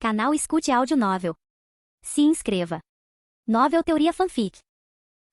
Canal Escute Áudio Novel. Se inscreva. Novel Teoria Fanfic.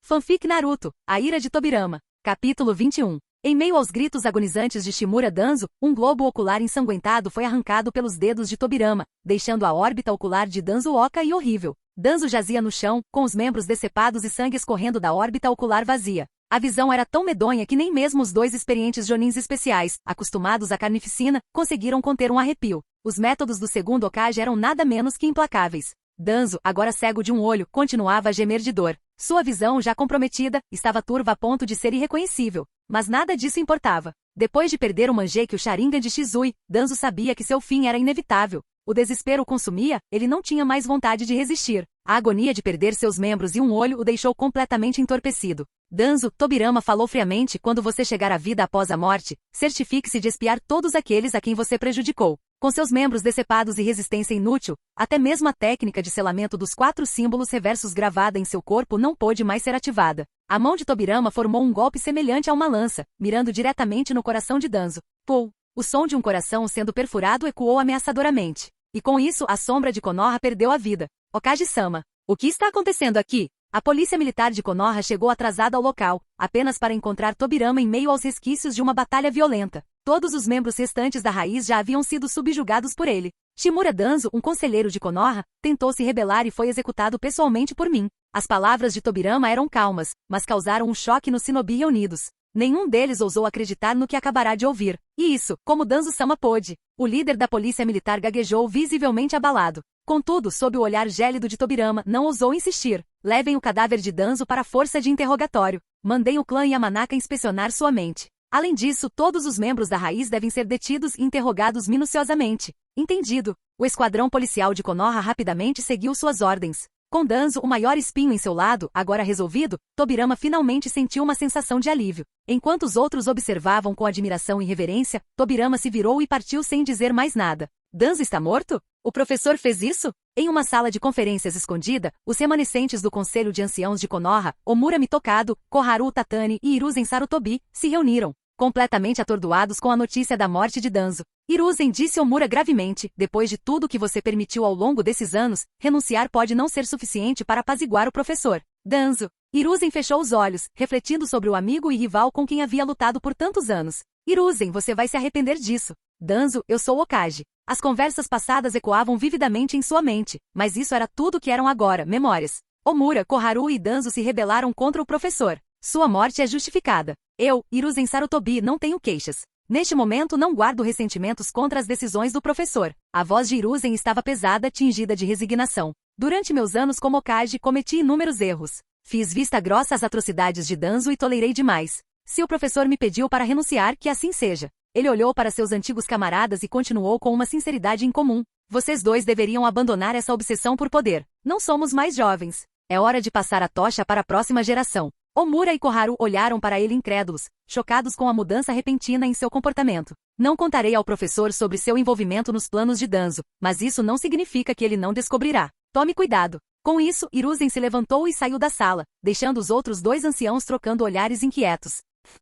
Fanfic Naruto, A Ira de Tobirama. Capítulo 21. Em meio aos gritos agonizantes de Shimura Danzo, um globo ocular ensanguentado foi arrancado pelos dedos de Tobirama, deixando a órbita ocular de Danzo oca e horrível. Danzo jazia no chão, com os membros decepados e sangue escorrendo da órbita ocular vazia. A visão era tão medonha que nem mesmo os dois experientes jonins especiais, acostumados à carnificina, conseguiram conter um arrepio. Os métodos do segundo Hokage eram nada menos que implacáveis. Danzo, agora cego de um olho, continuava a gemer de dor. Sua visão, já comprometida, estava turva a ponto de ser irreconhecível. Mas nada disso importava. Depois de perder o Mangekyou Sharingan de Shizui, Danzo sabia que seu fim era inevitável. O desespero o consumia, ele não tinha mais vontade de resistir. A agonia de perder seus membros e um olho o deixou completamente entorpecido. Danzo, Tobirama falou friamente, quando você chegar à vida após a morte, certifique-se de espiar todos aqueles a quem você prejudicou. Com seus membros decepados e resistência inútil, até mesmo a técnica de selamento dos 4 símbolos reversos gravada em seu corpo não pôde mais ser ativada. A mão de Tobirama formou um golpe semelhante a uma lança, mirando diretamente no coração de Danzo. Pum! O som de um coração sendo perfurado ecoou ameaçadoramente. E com isso, a sombra de Konoha perdeu a vida. Hokage-sama, o que está acontecendo aqui? A polícia militar de Konoha chegou atrasada ao local, apenas para encontrar Tobirama em meio aos resquícios de uma batalha violenta. Todos os membros restantes da raiz já haviam sido subjugados por ele. Shimura Danzo, um conselheiro de Konoha, tentou se rebelar e foi executado pessoalmente por mim. As palavras de Tobirama eram calmas, mas causaram um choque nos shinobi reunidos. Nenhum deles ousou acreditar no que acabará de ouvir. E isso, como Danzo-sama pôde. O líder da polícia militar gaguejou visivelmente abalado. Contudo, sob o olhar gélido de Tobirama, não ousou insistir. Levem o cadáver de Danzo para a força de interrogatório. Mandei o clã Yamanaka inspecionar sua mente. Além disso, todos os membros da raiz devem ser detidos e interrogados minuciosamente. Entendido. O esquadrão policial de Konoha rapidamente seguiu suas ordens. Com Danzo, o maior espinho em seu lado, agora resolvido, Tobirama finalmente sentiu uma sensação de alívio. Enquanto os outros observavam com admiração e reverência, Tobirama se virou e partiu sem dizer mais nada. Danzo está morto? O professor fez isso? Em uma sala de conferências escondida, os remanescentes do Conselho de Anciãos de Konoha, Omura Mitokado, Koharu Tatani e Hiruzen Sarutobi, se reuniram, completamente atordoados com a notícia da morte de Danzo. Hiruzen, disse Omura gravemente, depois de tudo que você permitiu ao longo desses anos, renunciar pode não ser suficiente para apaziguar o professor. Danzo. Hiruzen fechou os olhos, refletindo sobre o amigo e rival com quem havia lutado por tantos anos. Hiruzen, você vai se arrepender disso. Danzo, eu sou Hokage. As conversas passadas ecoavam vividamente em sua mente, mas isso era tudo que eram agora, memórias. Omura, Koharu e Danzo se rebelaram contra o professor. Sua morte é justificada. Eu, Hiruzen Sarutobi, não tenho queixas. Neste momento não guardo ressentimentos contra as decisões do professor. A voz de Hiruzen estava pesada, tingida de resignação. Durante meus anos como Hokage, cometi inúmeros erros. Fiz vista grossa às atrocidades de Danzo e tolerei demais. Se o professor me pediu para renunciar, que assim seja. Ele olhou para seus antigos camaradas e continuou com uma sinceridade incomum. Vocês dois deveriam abandonar essa obsessão por poder. Não somos mais jovens. É hora de passar a tocha para a próxima geração. Omura e Koharu olharam para ele incrédulos, chocados com a mudança repentina em seu comportamento. Não contarei ao professor sobre seu envolvimento nos planos de Danzo, mas isso não significa que ele não descobrirá. Tome cuidado. Com isso, Hiruzen se levantou e saiu da sala, deixando os outros 2 anciãos trocando olhares inquietos.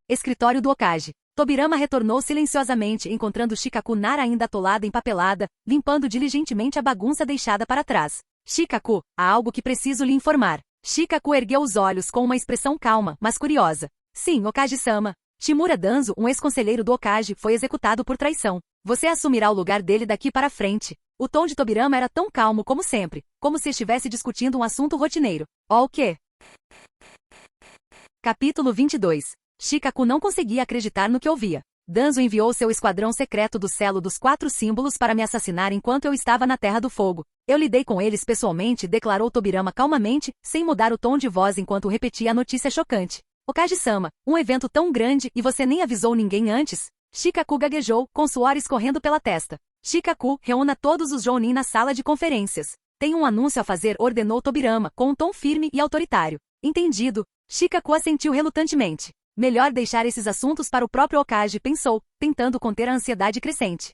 Escritório do Hokage. Tobirama retornou silenciosamente, encontrando Shikaku Nara ainda atolada em papelada, limpando diligentemente a bagunça deixada para trás. Shikaku, há algo que preciso lhe informar. Shikaku ergueu os olhos com uma expressão calma, mas curiosa. Sim, Hokage-sama. Shimura Danzo, um ex-conselheiro do Hokage, foi executado por traição. Você assumirá o lugar dele daqui para frente. O tom de Tobirama era tão calmo como sempre, como se estivesse discutindo um assunto rotineiro. Oh, o quê? Capítulo 22. Shikaku não conseguia acreditar no que ouvia. Danzo enviou seu esquadrão secreto do selo dos 4 símbolos para me assassinar enquanto eu estava na Terra do Fogo. Eu lidei com eles pessoalmente, declarou Tobirama calmamente, sem mudar o tom de voz enquanto repetia a notícia chocante. Hokage-sama, um evento tão grande e você nem avisou ninguém antes? Shikaku gaguejou, com suor escorrendo pela testa. Shikaku, reúna todos os Jounin na sala de conferências. Tem um anúncio a fazer, ordenou Tobirama, com um tom firme e autoritário. Entendido. Shikaku assentiu relutantemente. Melhor deixar esses assuntos para o próprio Hokage, pensou, tentando conter a ansiedade crescente.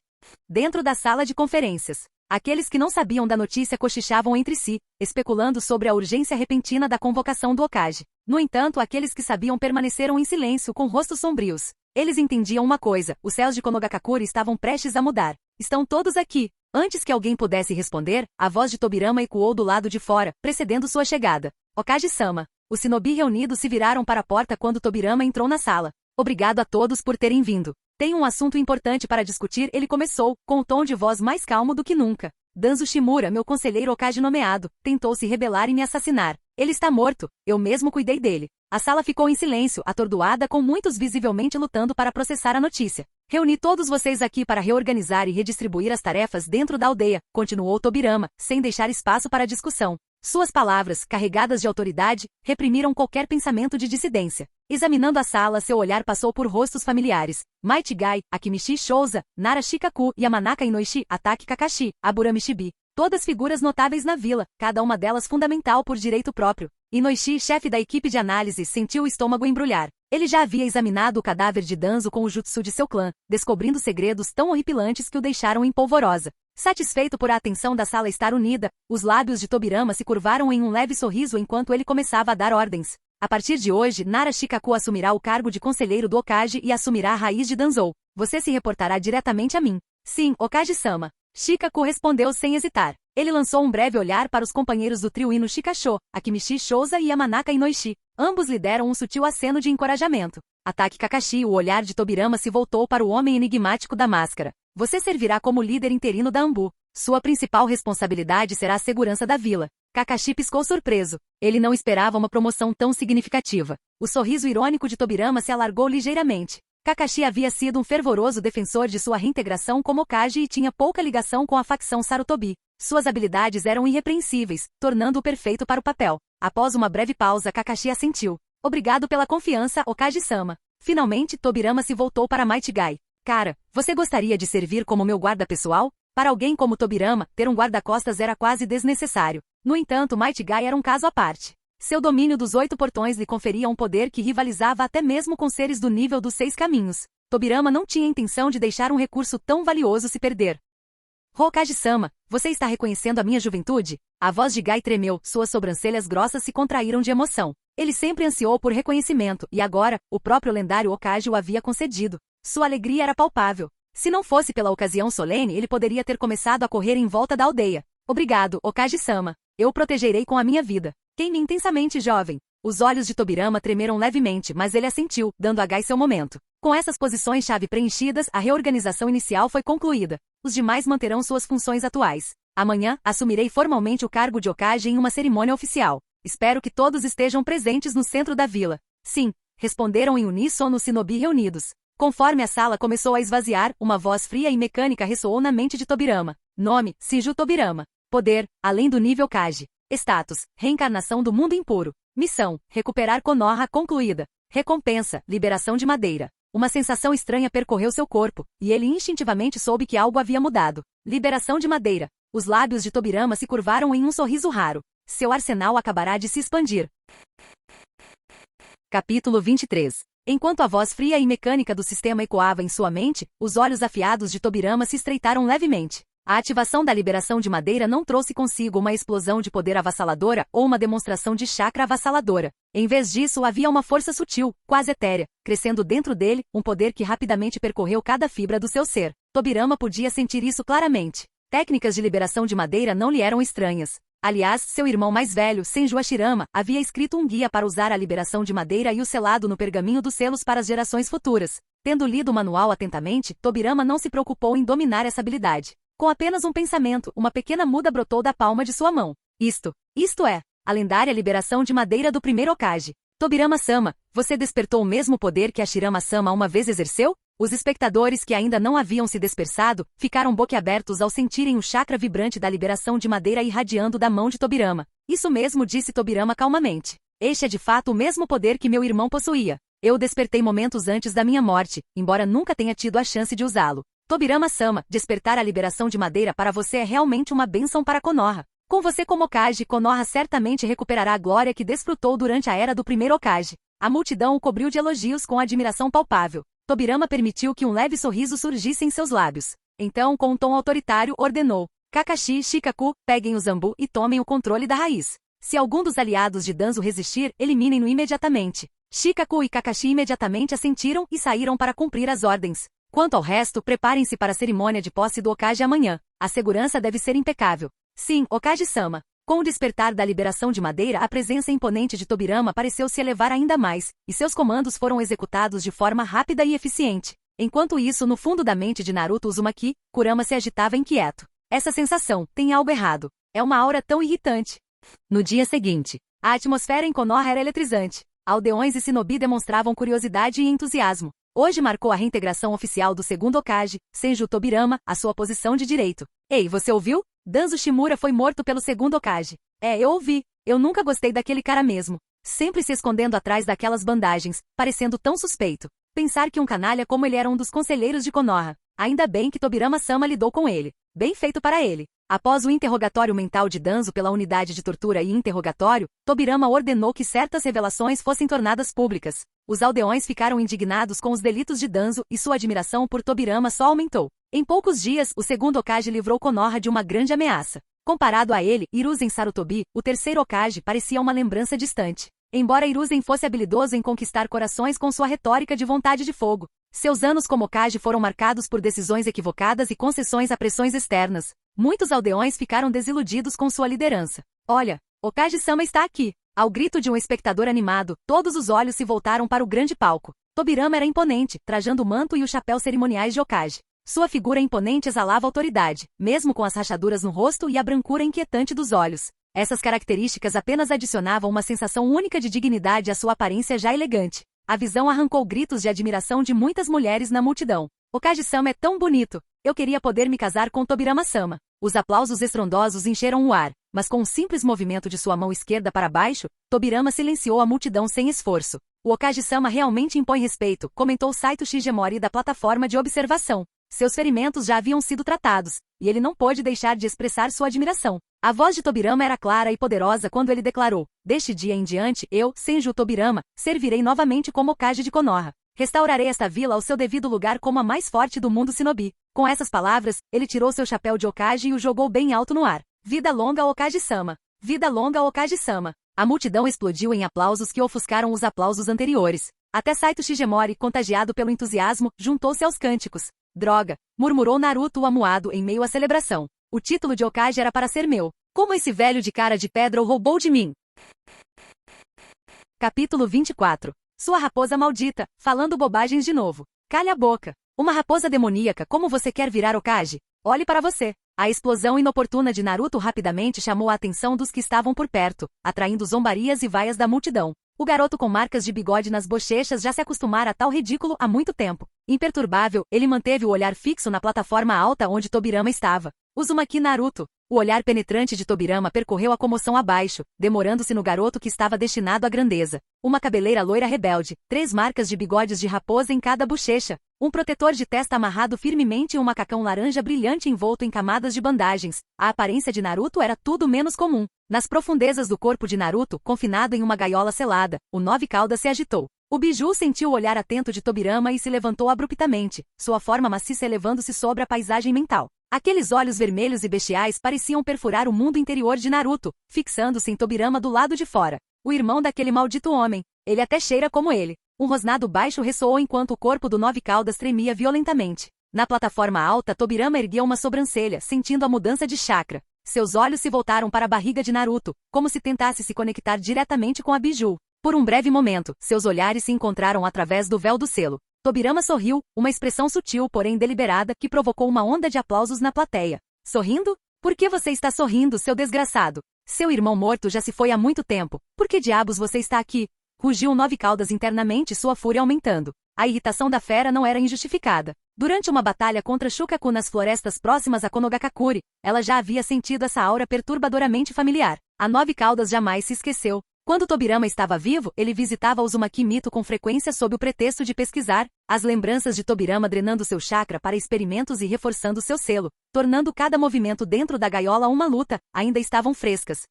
Dentro da sala de conferências, aqueles que não sabiam da notícia cochichavam entre si, especulando sobre a urgência repentina da convocação do Hokage. No entanto, aqueles que sabiam permaneceram em silêncio com rostos sombrios. Eles entendiam uma coisa, os céus de Konogakakure estavam prestes a mudar. Estão todos aqui. Antes que alguém pudesse responder, a voz de Tobirama ecoou do lado de fora, precedendo sua chegada. Okage-sama. Os shinobi reunidos se viraram para a porta quando Tobirama entrou na sala. Obrigado a todos por terem vindo. Tenho um assunto importante para discutir, ele começou, com o tom de voz mais calmo do que nunca. Danzo Shimura, meu conselheiro Okage nomeado, tentou se rebelar e me assassinar. Ele está morto, eu mesmo cuidei dele. A sala ficou em silêncio, atordoada, com muitos visivelmente lutando para processar a notícia. Reuni todos vocês aqui para reorganizar e redistribuir as tarefas dentro da aldeia, continuou Tobirama, sem deixar espaço para discussão. Suas palavras, carregadas de autoridade, reprimiram qualquer pensamento de dissidência. Examinando a sala, seu olhar passou por rostos familiares. Might Guy, Akimichi Shouza, Nara Shikaku, Yamanaka Inoishi, Ataki Kakashi, Aburami Shibi. Todas figuras notáveis na vila, cada uma delas fundamental por direito próprio. Inoishi, chefe da equipe de análise, sentiu o estômago embrulhar. Ele já havia examinado o cadáver de Danzo com o jutsu de seu clã, descobrindo segredos tão horripilantes que o deixaram em polvorosa. Satisfeito por a atenção da sala estar unida, os lábios de Tobirama se curvaram em um leve sorriso enquanto ele começava a dar ordens. A partir de hoje, Nara Shikaku assumirá o cargo de conselheiro do Okage e assumirá a raiz de Danzou. Você se reportará diretamente a mim. Sim, Okage-sama. Shikaku respondeu sem hesitar. Ele lançou um breve olhar para os companheiros do trio Ino Shikasho, Akimichi Shouza e Yamanaka Inoishi. Ambos lhe deram um sutil aceno de encorajamento. Ataki Kakashi, o olhar de Tobirama se voltou para o homem enigmático da máscara. Você servirá como líder interino da Anbu. Sua principal responsabilidade será a segurança da vila. Kakashi piscou surpreso. Ele não esperava uma promoção tão significativa. O sorriso irônico de Tobirama se alargou ligeiramente. Kakashi havia sido um fervoroso defensor de sua reintegração como Okage e tinha pouca ligação com a facção Sarutobi. Suas habilidades eram irrepreensíveis, tornando-o perfeito para o papel. Após uma breve pausa, Kakashi assentiu. Obrigado pela confiança, Okage-sama. Finalmente, Tobirama se voltou para Might Guy. Cara, você gostaria de servir como meu guarda pessoal? Para alguém como Tobirama, ter um guarda-costas era quase desnecessário. No entanto, Might Guy era um caso à parte. Seu domínio dos 8 portões lhe conferia um poder que rivalizava até mesmo com seres do nível dos 6 caminhos. Tobirama não tinha intenção de deixar um recurso tão valioso se perder. Hokage-sama, você está reconhecendo a minha juventude? A voz de Guy tremeu, suas sobrancelhas grossas se contraíram de emoção. Ele sempre ansiou por reconhecimento, e agora, o próprio lendário Okage o havia concedido. Sua alegria era palpável. Se não fosse pela ocasião solene, ele poderia ter começado a correr em volta da aldeia. Obrigado, Okage-sama. Eu o protegerei com a minha vida. Queime intensamente, jovem. Os olhos de Tobirama tremeram levemente, mas ele assentiu, dando a Guy seu momento. Com essas posições-chave preenchidas, a reorganização inicial foi concluída. Os demais manterão suas funções atuais. Amanhã, assumirei formalmente o cargo de Okage em uma cerimônia oficial. Espero que todos estejam presentes no centro da vila. Sim, responderam em uníssono os shinobi reunidos. Conforme a sala começou a esvaziar, uma voz fria e mecânica ressoou na mente de Tobirama. Nome, Shinju Tobirama. Poder, além do nível Kage. Status, reencarnação do mundo impuro. Missão, recuperar Konoha concluída. Recompensa, liberação de madeira. Uma sensação estranha percorreu seu corpo, e ele instintivamente soube que algo havia mudado. Liberação de madeira. Os lábios de Tobirama se curvaram em um sorriso raro. Seu arsenal acabará de se expandir. Capítulo 23. Enquanto a voz fria e mecânica do sistema ecoava em sua mente, os olhos afiados de Tobirama se estreitaram levemente. A ativação da liberação de madeira não trouxe consigo uma explosão de poder avassaladora ou uma demonstração de chakra avassaladora. Em vez disso, havia uma força sutil, quase etérea, crescendo dentro dele, um poder que rapidamente percorreu cada fibra do seu ser. Tobirama podia sentir isso claramente. Técnicas de liberação de madeira não lhe eram estranhas. Aliás, seu irmão mais velho, Senju Hashirama, havia escrito um guia para usar a liberação de madeira e o selado no pergaminho dos selos para as gerações futuras. Tendo lido o manual atentamente, Tobirama não se preocupou em dominar essa habilidade. Com apenas um pensamento, uma pequena muda brotou da palma de sua mão. Isto é, a lendária liberação de madeira do primeiro Okage. Tobirama-sama, você despertou o mesmo poder que Hashirama-sama uma vez exerceu? Os espectadores que ainda não haviam se dispersado, ficaram boquiabertos ao sentirem o chakra vibrante da liberação de madeira irradiando da mão de Tobirama. Isso mesmo, disse Tobirama calmamente. Este é de fato o mesmo poder que meu irmão possuía. Eu o despertei momentos antes da minha morte, embora nunca tenha tido a chance de usá-lo. Tobirama-sama, despertar a liberação de madeira para você é realmente uma bênção para Konoha. Com você como Okage, Konoha certamente recuperará a glória que desfrutou durante a era do primeiro Okage. A multidão o cobriu de elogios com admiração palpável. Tobirama permitiu que um leve sorriso surgisse em seus lábios. Então, com um tom autoritário, ordenou. Kakashi e Shikaku, peguem o Zambu e tomem o controle da raiz. Se algum dos aliados de Danzo resistir, eliminem-no imediatamente. Shikaku e Kakashi imediatamente assentiram e saíram para cumprir as ordens. Quanto ao resto, preparem-se para a cerimônia de posse do Hokage amanhã. A segurança deve ser impecável. Sim, Hokage-sama. Com o despertar da liberação de Madeira, a presença imponente de Tobirama pareceu se elevar ainda mais, e seus comandos foram executados de forma rápida e eficiente. Enquanto isso, no fundo da mente de Naruto Uzumaki, Kurama se agitava inquieto. Essa sensação, tem algo errado. É uma aura tão irritante. No dia seguinte, a atmosfera em Konoha era eletrizante. Aldeões e shinobi demonstravam curiosidade e entusiasmo. Hoje marcou a reintegração oficial do segundo Hokage, Senju Tobirama, à sua posição de direito. Ei, você ouviu? Danzo Shimura foi morto pelo segundo Hokage. Eu ouvi. Eu nunca gostei daquele cara mesmo. Sempre se escondendo atrás daquelas bandagens, parecendo tão suspeito. Pensar que um canalha como ele era um dos conselheiros de Konoha. Ainda bem que Tobirama-sama lidou com ele. Bem feito para ele. Após o interrogatório mental de Danzo pela unidade de tortura e interrogatório, Tobirama ordenou que certas revelações fossem tornadas públicas. Os aldeões ficaram indignados com os delitos de Danzo e sua admiração por Tobirama só aumentou. Em poucos dias, o segundo Hokage livrou Konoha de uma grande ameaça. Comparado a ele, Hiruzen Sarutobi, o terceiro Hokage, parecia uma lembrança distante. Embora Hiruzen fosse habilidoso em conquistar corações com sua retórica de vontade de fogo, seus anos como Hokage foram marcados por decisões equivocadas e concessões a pressões externas. Muitos aldeões ficaram desiludidos com sua liderança. Olha, Hokage-sama está aqui. Ao grito de um espectador animado, todos os olhos se voltaram para o grande palco. Tobirama era imponente, trajando o manto e o chapéu cerimoniais de Hokage. Sua figura imponente exalava autoridade, mesmo com as rachaduras no rosto e a brancura inquietante dos olhos. Essas características apenas adicionavam uma sensação única de dignidade à sua aparência já elegante. A visão arrancou gritos de admiração de muitas mulheres na multidão. Hokage-sama é tão bonito. Eu queria poder me casar com Tobirama-sama. Os aplausos estrondosos encheram o ar, mas com um simples movimento de sua mão esquerda para baixo, Tobirama silenciou a multidão sem esforço. O Hokage-sama realmente impõe respeito, comentou Saito Shigemori da plataforma de observação. Seus ferimentos já haviam sido tratados, e ele não pôde deixar de expressar sua admiração. A voz de Tobirama era clara e poderosa quando ele declarou: "Deste dia em diante, eu, Senju Tobirama, servirei novamente como Hokage de Konoha. Restaurarei esta vila ao seu devido lugar como a mais forte do mundo shinobi." Com essas palavras, ele tirou seu chapéu de Hokage e o jogou bem alto no ar. Vida longa ao Hokage-sama! Vida longa ao Hokage-sama! A multidão explodiu em aplausos que ofuscaram os aplausos anteriores. Até Saito Shigemori, contagiado pelo entusiasmo, juntou-se aos cânticos. "Droga!" murmurou Naruto amuado em meio à celebração. "O título de Hokage era para ser meu. Como esse velho de cara de pedra o roubou de mim?" Capítulo 24. Sua raposa maldita, falando bobagens de novo. Calha a boca. Uma raposa demoníaca, como você quer virar Hokage? Olhe para você. A explosão inoportuna de Naruto rapidamente chamou a atenção dos que estavam por perto, atraindo zombarias e vaias da multidão. O garoto com marcas de bigode nas bochechas já se acostumara a tal ridículo há muito tempo. Imperturbável, ele manteve o olhar fixo na plataforma alta onde Tobirama estava. Uzumaki Naruto. O olhar penetrante de Tobirama percorreu a comoção abaixo, demorando-se no garoto que estava destinado à grandeza. Uma cabeleira loira rebelde, 3 marcas de bigodes de raposa em cada bochecha, um protetor de testa amarrado firmemente e um macacão laranja brilhante envolto em camadas de bandagens. A aparência de Naruto era tudo menos comum. Nas profundezas do corpo de Naruto, confinado em uma gaiola selada, o 9 caudas se agitou. O Biju sentiu o olhar atento de Tobirama e se levantou abruptamente, sua forma maciça elevando-se sobre a paisagem mental. Aqueles olhos vermelhos e bestiais pareciam perfurar o mundo interior de Naruto, fixando-se em Tobirama do lado de fora. O irmão daquele maldito homem. Ele até cheira como ele. Um rosnado baixo ressoou enquanto o corpo do 9 caudas tremia violentamente. Na plataforma alta, Tobirama ergueu uma sobrancelha, sentindo a mudança de chakra. Seus olhos se voltaram para a barriga de Naruto, como se tentasse se conectar diretamente com a Biju. Por um breve momento, seus olhares se encontraram através do véu do selo. Tobirama sorriu, uma expressão sutil porém deliberada que provocou uma onda de aplausos na plateia. "Sorrindo? Por que você está sorrindo, seu desgraçado? Seu irmão morto já se foi há muito tempo. Por que diabos você está aqui?" Rugiu 9 caudas internamente, sua fúria aumentando. A irritação da fera não era injustificada. Durante uma batalha contra Shukaku nas florestas próximas a Konogakakure, ela já havia sentido essa aura perturbadoramente familiar. A 9 caudas jamais se esqueceu. Quando Tobirama estava vivo, ele visitava Uzumaki Mito com frequência sob o pretexto de pesquisar, as lembranças de Tobirama drenando seu chakra para experimentos e reforçando seu selo, tornando cada movimento dentro da gaiola uma luta, ainda estavam frescas.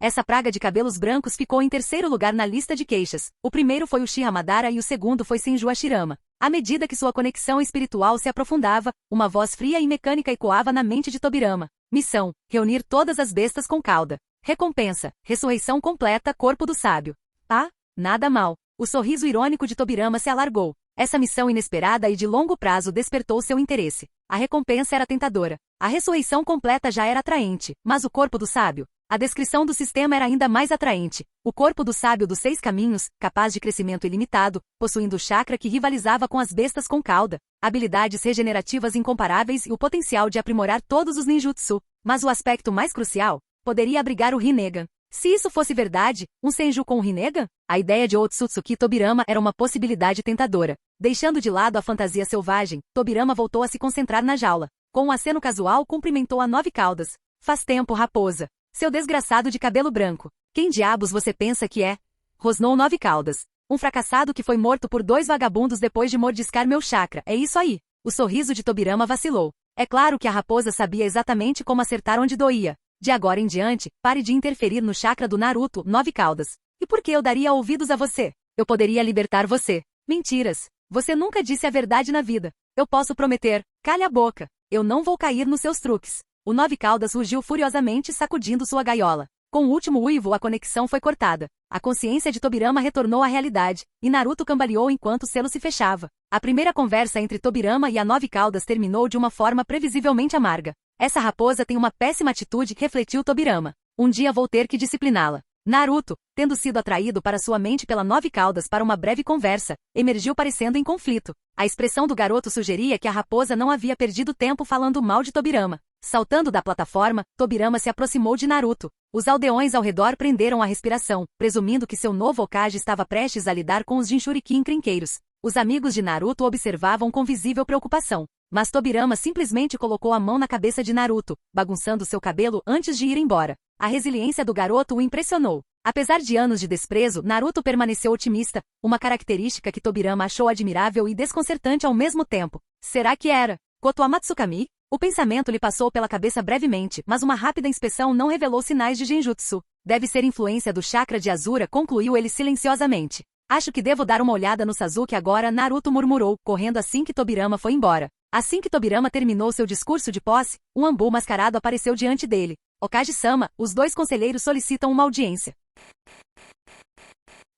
Essa praga de cabelos brancos ficou em terceiro lugar na lista de queixas. O primeiro foi Uchiha Madara e o segundo foi Senju Hashirama. À medida que sua conexão espiritual se aprofundava, uma voz fria e mecânica ecoava na mente de Tobirama. Missão: reunir todas as bestas com cauda. Recompensa: ressurreição completa, corpo do sábio. Ah, nada mal. O sorriso irônico de Tobirama se alargou. Essa missão inesperada e de longo prazo despertou seu interesse. A recompensa era tentadora. A ressurreição completa já era atraente, mas o corpo do sábio? A descrição do sistema era ainda mais atraente. O corpo do sábio dos 6 caminhos, capaz de crescimento ilimitado, possuindo o chakra que rivalizava com as bestas com cauda, habilidades regenerativas incomparáveis e o potencial de aprimorar todos os ninjutsu. Mas o aspecto mais crucial, poderia abrigar o Rinnegan. Se isso fosse verdade, um Senju com o Rinnegan? A ideia de Otsutsuki Tobirama era uma possibilidade tentadora. Deixando de lado a fantasia selvagem, Tobirama voltou a se concentrar na jaula. Com um aceno casual cumprimentou a 9 caudas. Faz tempo, raposa. Seu desgraçado de cabelo branco. Quem diabos você pensa que é? Rosnou 9 caudas. Um fracassado que foi morto por 2 vagabundos depois de mordiscar meu chakra. É isso aí. O sorriso de Tobirama vacilou. É claro que a raposa sabia exatamente como acertar onde doía. De agora em diante, pare de interferir no chakra do Naruto, 9 caudas. E por que eu daria ouvidos a você? Eu poderia libertar você. Mentiras. Você nunca disse a verdade na vida. Eu posso prometer. Calhe a boca. Eu não vou cair nos seus truques. O 9 caudas rugiu furiosamente sacudindo sua gaiola. Com o último uivo a conexão foi cortada. A consciência de Tobirama retornou à realidade, e Naruto cambaleou enquanto o selo se fechava. A primeira conversa entre Tobirama e a 9 caudas terminou de uma forma previsivelmente amarga. Essa raposa tem uma péssima atitude, refletiu Tobirama. Um dia vou ter que discipliná-la. Naruto, tendo sido atraído para sua mente pela 9 caudas para uma breve conversa, emergiu parecendo em conflito. A expressão do garoto sugeria que a raposa não havia perdido tempo falando mal de Tobirama. Saltando da plataforma, Tobirama se aproximou de Naruto. Os aldeões ao redor prenderam a respiração, presumindo que seu novo Hokage estava prestes a lidar com os Jinchurikin encrenqueiros. Os amigos de Naruto observavam com visível preocupação. Mas Tobirama simplesmente colocou a mão na cabeça de Naruto, bagunçando seu cabelo antes de ir embora. A resiliência do garoto o impressionou. Apesar de anos de desprezo, Naruto permaneceu otimista, uma característica que Tobirama achou admirável e desconcertante ao mesmo tempo. Será que era Koto Amatsukami? O pensamento lhe passou pela cabeça brevemente, mas uma rápida inspeção não revelou sinais de genjutsu. Deve ser influência do chakra de Azura, concluiu ele silenciosamente. Acho que devo dar uma olhada no Sasuke agora, Naruto murmurou, correndo assim que Tobirama foi embora. Assim que Tobirama terminou seu discurso de posse, um Anbu mascarado apareceu diante dele. Hokage-sama, os 2 conselheiros solicitam uma audiência.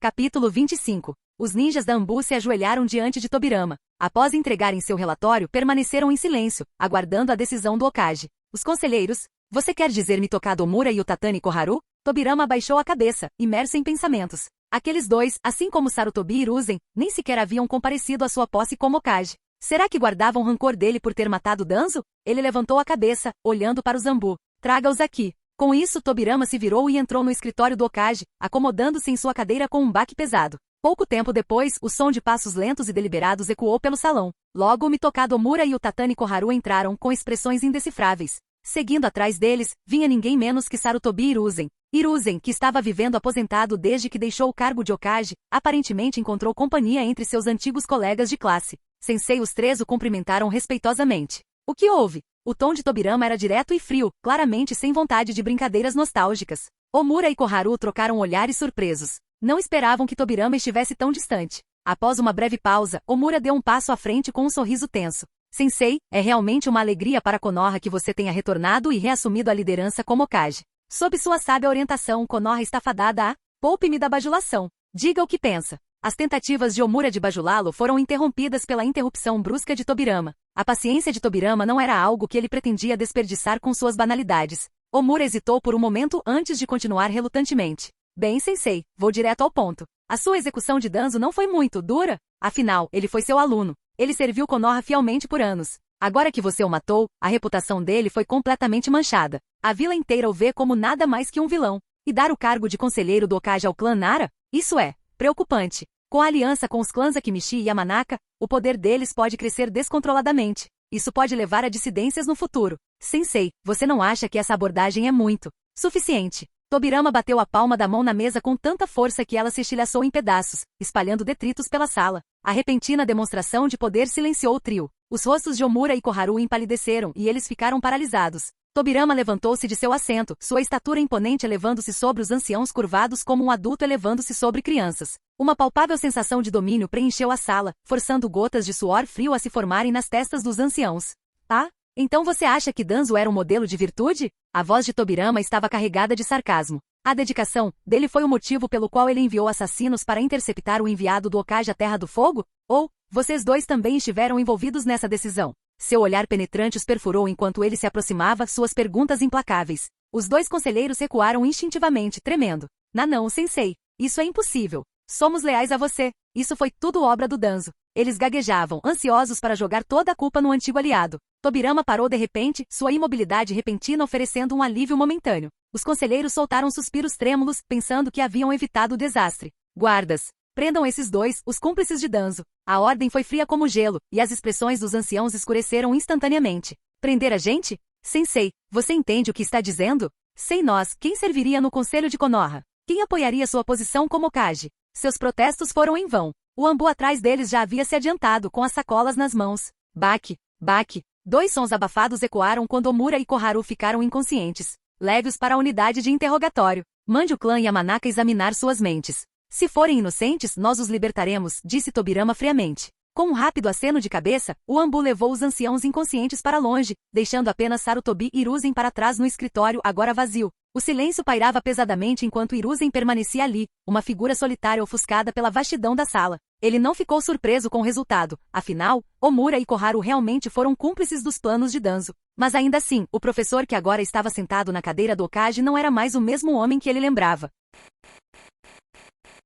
Capítulo 25. Os ninjas da Anbu se ajoelharam diante de Tobirama. Após entregarem seu relatório, permaneceram em silêncio, aguardando a decisão do Hokage. Os conselheiros, você quer dizer Mitokado Omura e o Tatani Koharu? Tobirama abaixou a cabeça, imerso em pensamentos. Aqueles 2, assim como Sarutobi e Hiruzen, nem sequer haviam comparecido à sua posse como Hokage. Será que guardavam rancor dele por ter matado Danzo? Ele levantou a cabeça, olhando para os Anbu. Traga-os aqui. Com isso, Tobirama se virou e entrou no escritório do Hokage, acomodando-se em sua cadeira com um baque pesado. Pouco tempo depois, o som de passos lentos e deliberados ecoou pelo salão. Logo, o Mitokado Omura e o Tatani Koharu entraram com expressões indecifráveis. Seguindo atrás deles, vinha ninguém menos que Sarutobi Hiruzen. Hiruzen, que estava vivendo aposentado desde que deixou o cargo de Hokage, aparentemente encontrou companhia entre seus antigos colegas de classe. Sensei, os 3 o cumprimentaram respeitosamente. O que houve? O tom de Tobirama era direto e frio, claramente sem vontade de brincadeiras nostálgicas. Omura e Koharu trocaram olhares surpresos. Não esperavam que Tobirama estivesse tão distante. Após uma breve pausa, Omura deu um passo à frente com um sorriso tenso. Sensei, é realmente uma alegria para Konoha que você tenha retornado e reassumido a liderança como Hokage. Sob sua sábia orientação, Konoha está fadada a... Poupe-me da bajulação. Diga o que pensa. As tentativas de Omura de bajulá-lo foram interrompidas pela interrupção brusca de Tobirama. A paciência de Tobirama não era algo que ele pretendia desperdiçar com suas banalidades. Omura hesitou por um momento antes de continuar relutantemente. Bem, sensei, vou direto ao ponto. A sua execução de Danzo não foi muito dura? Afinal, ele foi seu aluno. Ele serviu Konoha fielmente por anos. Agora que você o matou, a reputação dele foi completamente manchada. A vila inteira o vê como nada mais que um vilão. E dar o cargo de conselheiro do Hokage ao clã Nara? Isso é preocupante. Com a aliança com os clãs Akimichi e Yamanaka, o poder deles pode crescer descontroladamente. Isso pode levar a dissidências no futuro. Sensei, você não acha que essa abordagem é muito suficiente? Tobirama bateu a palma da mão na mesa com tanta força que ela se estilhaçou em pedaços, espalhando detritos pela sala. A repentina demonstração de poder silenciou o trio. Os rostos de Omura e Koharu empalideceram e eles ficaram paralisados. Tobirama levantou-se de seu assento, sua estatura imponente elevando-se sobre os anciãos curvados como um adulto elevando-se sobre crianças. Uma palpável sensação de domínio preencheu a sala, forçando gotas de suor frio a se formarem nas testas dos anciãos. Ah? Então você acha que Danzo era um modelo de virtude? A voz de Tobirama estava carregada de sarcasmo. A dedicação dele foi o motivo pelo qual ele enviou assassinos para interceptar o enviado do Hokage à Terra do Fogo? Ou, Vocês dois também estiveram envolvidos nessa decisão. Seu olhar penetrante os perfurou enquanto ele se aproximava, suas perguntas implacáveis. Os dois conselheiros recuaram instintivamente, tremendo. Não, sensei. Isso é impossível. Somos leais a você. Isso foi tudo obra do Danzo. Eles gaguejavam, ansiosos para jogar toda a culpa no antigo aliado. Tobirama parou de repente, sua imobilidade repentina oferecendo um alívio momentâneo. Os conselheiros soltaram suspiros trêmulos, pensando que haviam evitado o desastre. Guardas! Prendam esses dois, os cúmplices de Danzo. A ordem foi fria como gelo, e as expressões dos anciãos escureceram instantaneamente. Prender a gente? Sensei, você entende o que está dizendo? Sem nós, quem serviria no conselho de Konoha? Quem apoiaria sua posição como Hokage? Seus protestos foram em vão. O Anbu atrás deles já havia se adiantado, com as sacolas nas mãos. Baque, baque. Dois sons abafados ecoaram quando Omura e Koharu ficaram inconscientes. Leve-os para a unidade de interrogatório. Mande o clã Yamanaka examinar suas mentes. Se forem inocentes, nós os libertaremos, disse Tobirama friamente. Com um rápido aceno de cabeça, o Anbu levou os anciãos inconscientes para longe, deixando apenas Sarutobi e Hiruzen para trás no escritório, agora vazio. O silêncio pairava pesadamente enquanto Hiruzen permanecia ali, uma figura solitária ofuscada pela vastidão da sala. Ele não ficou surpreso com o resultado, afinal, Omura e Koharu realmente foram cúmplices dos planos de Danzo. Mas ainda assim, o professor que agora estava sentado na cadeira do Hokage não era mais o mesmo homem que ele lembrava.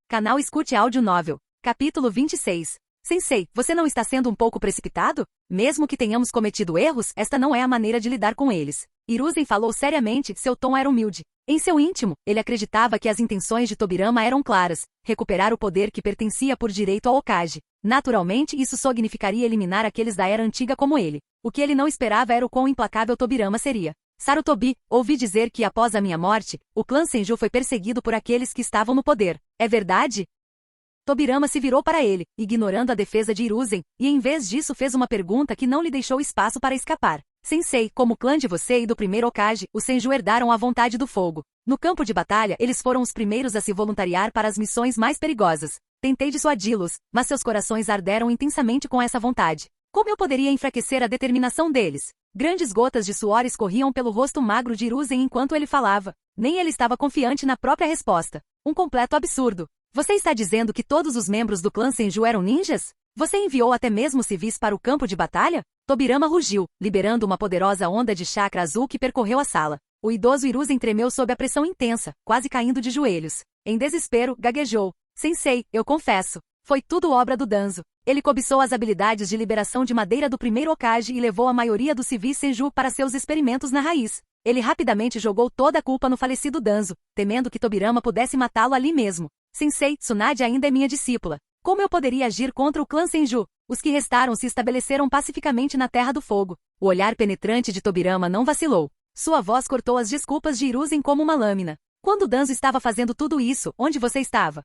Canal Escute Áudio Novel. Capítulo 26. Sensei, você não está sendo um pouco precipitado? Mesmo que tenhamos cometido erros, esta não é a maneira de lidar com eles. Hiruzen falou seriamente, seu tom era humilde. Em seu íntimo, ele acreditava que as intenções de Tobirama eram claras, recuperar o poder que pertencia por direito ao Hokage. Naturalmente, isso significaria eliminar aqueles da era antiga como ele. O que ele não esperava era o quão implacável Tobirama seria. Sarutobi, ouvi dizer que após a minha morte, o clã Senju foi perseguido por aqueles que estavam no poder. É verdade? Tobirama se virou para ele, ignorando a defesa de Hiruzen, e em vez disso fez uma pergunta que não lhe deixou espaço para escapar. Sensei, como clã de você e do primeiro Hokage, os Senju herdaram a vontade do fogo. No campo de batalha, eles foram os primeiros a se voluntariar para as missões mais perigosas. Tentei dissuadi-los, mas seus corações arderam intensamente com essa vontade. Como eu poderia enfraquecer a determinação deles? Grandes gotas de suor escorriam pelo rosto magro de Hiruzen enquanto ele falava. Nem ele estava confiante na própria resposta. Um completo absurdo. Você está dizendo que todos os membros do clã Senju eram ninjas? Você enviou até mesmo civis para o campo de batalha? Tobirama rugiu, liberando uma poderosa onda de chakra azul que percorreu a sala. O idoso Hiruzen tremeu sob a pressão intensa, quase caindo de joelhos. Em desespero, gaguejou. Sensei, eu confesso. Foi tudo obra do Danzo. Ele cobiçou as habilidades de liberação de madeira do primeiro Hokage e levou a maioria dos civis Senju para seus experimentos na raiz. Ele rapidamente jogou toda a culpa no falecido Danzo, temendo que Tobirama pudesse matá-lo ali mesmo. Sensei, Tsunade ainda é minha discípula. Como eu poderia agir contra o clã Senju? Os que restaram se estabeleceram pacificamente na Terra do Fogo. O olhar penetrante de Tobirama não vacilou. Sua voz cortou as desculpas de Hiruzen como uma lâmina. Quando Danzo estava fazendo tudo isso, onde você estava?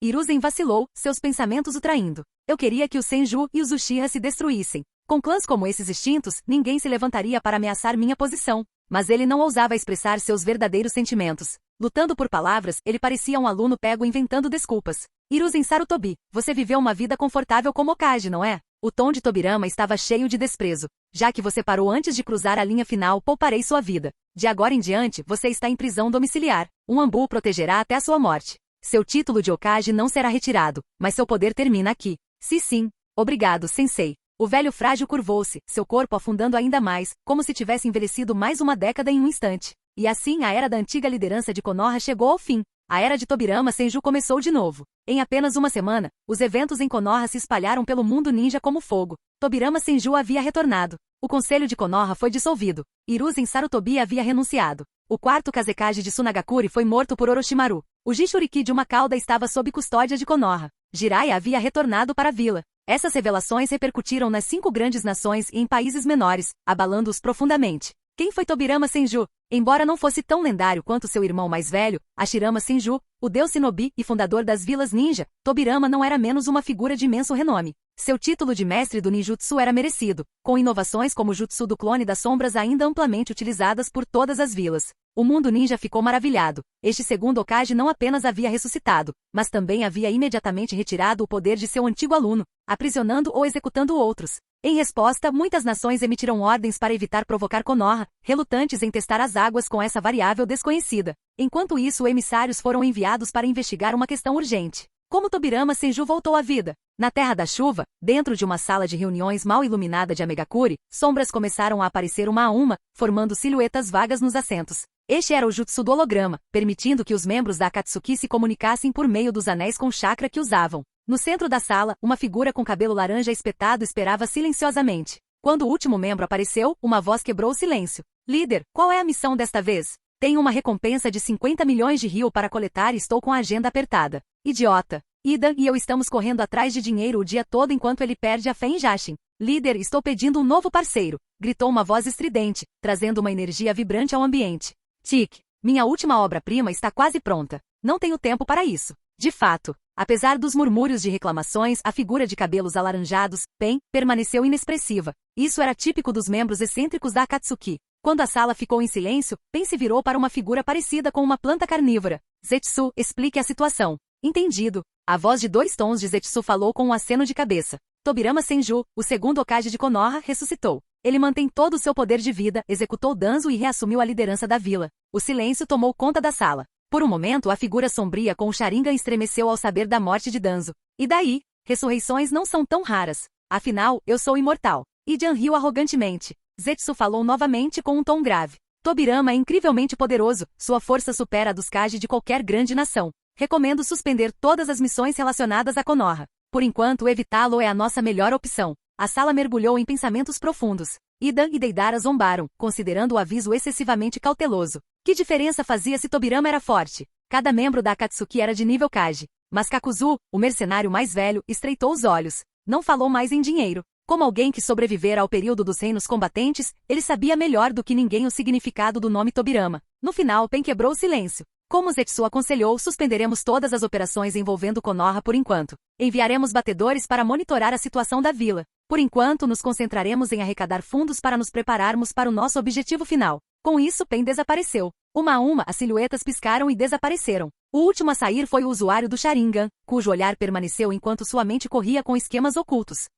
Hiruzen vacilou, seus pensamentos o traindo. Eu queria que os Senju e os Uchiha se destruíssem. Com clãs como esses extintos, ninguém se levantaria para ameaçar minha posição. Mas ele não ousava expressar seus verdadeiros sentimentos. Lutando por palavras, ele parecia um aluno pego inventando desculpas. Hiruzen Sarutobi, você viveu uma vida confortável como Hokage, não é? O tom de Tobirama estava cheio de desprezo. Já que você parou antes de cruzar a linha final, pouparei sua vida. De agora em diante, você está em prisão domiciliar. Um Anbu o protegerá até a sua morte. Seu título de Hokage não será retirado, mas seu poder termina aqui. Sim. Obrigado, Sensei. O velho frágil curvou-se, seu corpo afundando ainda mais, como se tivesse envelhecido mais uma década em um instante. E assim a era da antiga liderança de Konoha chegou ao fim. A era de Tobirama Senju começou de novo. Em apenas uma semana, os eventos em Konoha se espalharam pelo mundo ninja como fogo. Tobirama Senju havia retornado. O conselho de Konoha foi dissolvido. Hiruzen Sarutobi havia renunciado. O quarto Kazekage de Sunagakure foi morto por Orochimaru. O Jinchuriki de uma cauda estava sob custódia de Konoha. Jiraiya havia retornado para a vila. Essas revelações repercutiram nas 5 grandes nações e em países menores, abalando-os profundamente. Quem foi Tobirama Senju? Embora não fosse tão lendário quanto seu irmão mais velho, Hashirama Senju, o deus shinobi e fundador das vilas ninja, Tobirama não era menos uma figura de imenso renome. Seu título de mestre do ninjutsu era merecido, com inovações como o jutsu do clone das sombras ainda amplamente utilizadas por todas as vilas. O mundo ninja ficou maravilhado. Este segundo Hokage não apenas havia ressuscitado, mas também havia imediatamente retirado o poder de seu antigo aluno, aprisionando ou executando outros. Em resposta, muitas nações emitiram ordens para evitar provocar Konoha, relutantes em testar as águas com essa variável desconhecida. Enquanto isso, emissários foram enviados para investigar uma questão urgente. Como Tobirama Senju voltou à vida? Na Terra da Chuva, dentro de uma sala de reuniões mal iluminada de Amegakure, sombras começaram a aparecer uma a uma, formando silhuetas vagas nos assentos. Este era o jutsu do holograma, permitindo que os membros da Akatsuki se comunicassem por meio dos anéis com chakra que usavam. No centro da sala, uma figura com cabelo laranja espetado esperava silenciosamente. Quando o último membro apareceu, uma voz quebrou o silêncio. Líder, qual é a missão desta vez? Tenho uma recompensa de 50 milhões de ryo para coletar e estou com a agenda apertada. Idiota. Ida e eu estamos correndo atrás de dinheiro o dia todo enquanto ele perde a fé em Jashin. Líder, estou pedindo um novo parceiro. Gritou uma voz estridente, trazendo uma energia vibrante ao ambiente. Tic, minha última obra-prima está quase pronta. Não tenho tempo para isso. De fato, apesar dos murmúrios de reclamações, a figura de cabelos alaranjados, Pen, permaneceu inexpressiva. Isso era típico dos membros excêntricos da Akatsuki. Quando a sala ficou em silêncio, Pen se virou para uma figura parecida com uma planta carnívora. Zetsu, explique a situação. Entendido. A voz de 2 tons de Zetsu falou com um aceno de cabeça. Tobirama Senju, o segundo Hokage de Konoha, ressuscitou. Ele mantém todo o seu poder de vida, executou Danzo e reassumiu a liderança da vila. O silêncio tomou conta da sala. Por um momento a figura sombria com o Sharingan estremeceu ao saber da morte de Danzo. E daí? Ressurreições não são tão raras. Afinal, eu sou imortal. Ijan riu arrogantemente. Zetsu falou novamente com um tom grave. Tobirama é incrivelmente poderoso, sua força supera a dos Kage de qualquer grande nação. Recomendo suspender todas as missões relacionadas a Konoha. Por enquanto, evitá-lo é a nossa melhor opção. A sala mergulhou em pensamentos profundos. Ida e Deidara zombaram, considerando o aviso excessivamente cauteloso. Que diferença fazia se Tobirama era forte? Cada membro da Akatsuki era de nível Kage. Mas Kakuzu, o mercenário mais velho, estreitou os olhos. Não falou mais em dinheiro. Como alguém que sobrevivera ao período dos reinos combatentes, ele sabia melhor do que ninguém o significado do nome Tobirama. No final, Pen quebrou o silêncio. Como Zetsu aconselhou, suspenderemos todas as operações envolvendo Konoha por enquanto. Enviaremos batedores para monitorar a situação da vila. Por enquanto, nos concentraremos em arrecadar fundos para nos prepararmos para o nosso objetivo final. Com isso, Pen desapareceu. Uma a uma, as silhuetas piscaram e desapareceram. O último a sair foi o usuário do Sharingan, cujo olhar permaneceu enquanto sua mente corria com esquemas ocultos.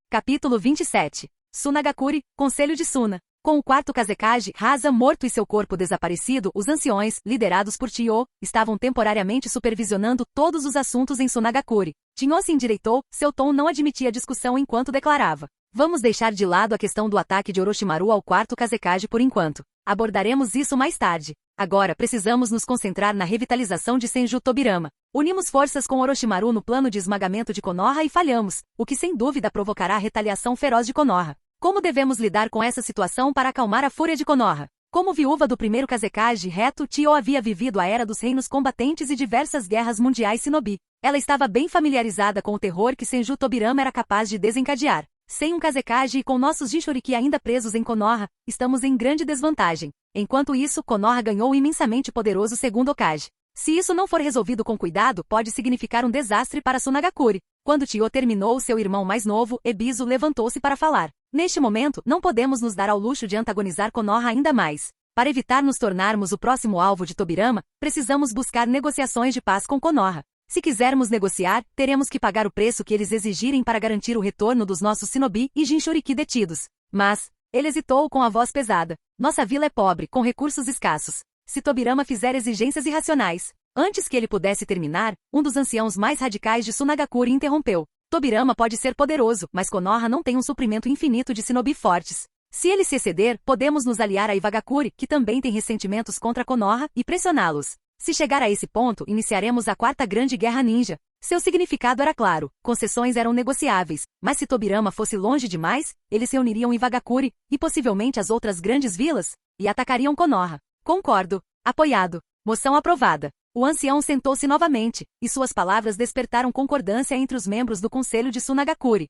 Capítulo 27. Sunagakure, Conselho de Suna. Com o quarto Kazekage, Rasa morto e seu corpo desaparecido, os anciões, liderados por Chiyo, estavam temporariamente supervisionando todos os assuntos em Sunagakure. Chiyo se endireitou, seu tom não admitia discussão enquanto declarava. Vamos deixar de lado a questão do ataque de Orochimaru ao quarto Kazekage por enquanto. Abordaremos isso mais tarde. Agora precisamos nos concentrar na revitalização de Senju Tobirama. Unimos forças com Orochimaru no plano de esmagamento de Konoha e falhamos, o que sem dúvida provocará a retaliação feroz de Konoha. Como devemos lidar com essa situação para acalmar a fúria de Konoha? Como viúva do primeiro Kazekage reto, Chiyo havia vivido a era dos reinos combatentes e diversas guerras mundiais shinobi. Ela estava bem familiarizada com o terror que Senju Tobirama era capaz de desencadear. Sem um Kazekage e com nossos Jinchuriki ainda presos em Konoha, estamos em grande desvantagem. Enquanto isso, Konoha ganhou um imensamente poderoso segundo Hokage. Se isso não for resolvido com cuidado, pode significar um desastre para Sunagakure. Quando Chiyo terminou, seu irmão mais novo, Ebisu, levantou-se para falar. Neste momento, não podemos nos dar ao luxo de antagonizar Konoha ainda mais. Para evitar nos tornarmos o próximo alvo de Tobirama, precisamos buscar negociações de paz com Konoha. Se quisermos negociar, teremos que pagar o preço que eles exigirem para garantir o retorno dos nossos shinobi e Jinchuriki detidos. Mas, ele hesitou com a voz pesada. Nossa vila é pobre, com recursos escassos. Se Tobirama fizer exigências irracionais. Antes que ele pudesse terminar, um dos anciãos mais radicais de Sunagakure interrompeu. Tobirama pode ser poderoso, mas Konoha não tem um suprimento infinito de shinobi fortes. Se ele se exceder, podemos nos aliar a Iwagakure, que também tem ressentimentos contra Konoha, e pressioná-los. Se chegar a esse ponto, iniciaremos a quarta grande guerra ninja. Seu significado era claro, concessões eram negociáveis, mas se Tobirama fosse longe demais, eles se uniriam em Iwagakure, e possivelmente as outras grandes vilas, e atacariam Konoha. Concordo. Apoiado. Moção aprovada. O ancião sentou-se novamente, e suas palavras despertaram concordância entre os membros do Conselho de Sunagakure.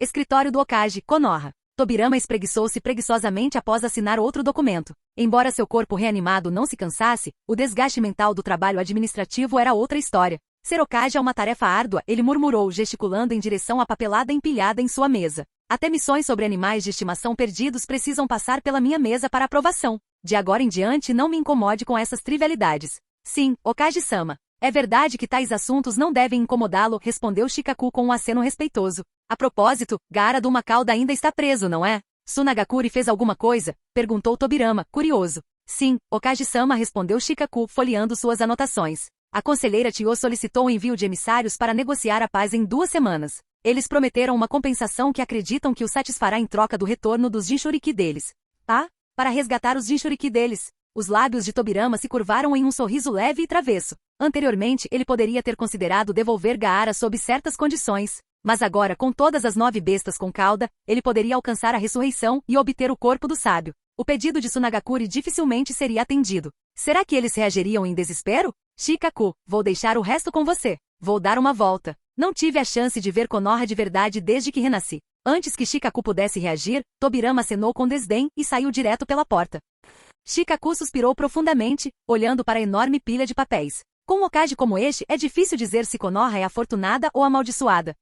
Escritório do Hokage, Konoha. Tobirama espreguiçou-se preguiçosamente após assinar outro documento. Embora seu corpo reanimado não se cansasse, o desgaste mental do trabalho administrativo era outra história. Ser Hokage é uma tarefa árdua, ele murmurou, gesticulando em direção à papelada empilhada em sua mesa. Até missões sobre animais de estimação perdidos precisam passar pela minha mesa para aprovação. De agora em diante não me incomode com essas trivialidades. Sim, Hokage-sama. É verdade que tais assuntos não devem incomodá-lo, respondeu Shikaku com um aceno respeitoso. A propósito, Gaara do Macauda ainda está preso, não é? Sunagakure fez alguma coisa? Perguntou Tobirama, curioso. Sim, Hokage-sama, respondeu Shikaku, folheando suas anotações. A conselheira Tio solicitou o envio de emissários para negociar a paz em 2 semanas. Eles prometeram uma compensação que acreditam que o satisfará em troca do retorno dos Jinchuriki deles. Para resgatar os Jinchuriki deles. Os lábios de Tobirama se curvaram em um sorriso leve e travesso. Anteriormente, ele poderia ter considerado devolver Gaara sob certas condições. Mas agora, com todas as 9 bestas com cauda, ele poderia alcançar a ressurreição e obter o corpo do sábio. O pedido de Tsunagakure dificilmente seria atendido. Será que eles reagiriam em desespero? Shikaku, vou deixar o resto com você. Vou dar uma volta. Não tive a chance de ver Konoha de verdade desde que renasci. Antes que Shikaku pudesse reagir, Tobirama acenou com desdém e saiu direto pela porta. Shikaku suspirou profundamente, olhando para a enorme pilha de papéis. Com um Hokage como este, é difícil dizer se Konoha é afortunada ou amaldiçoada.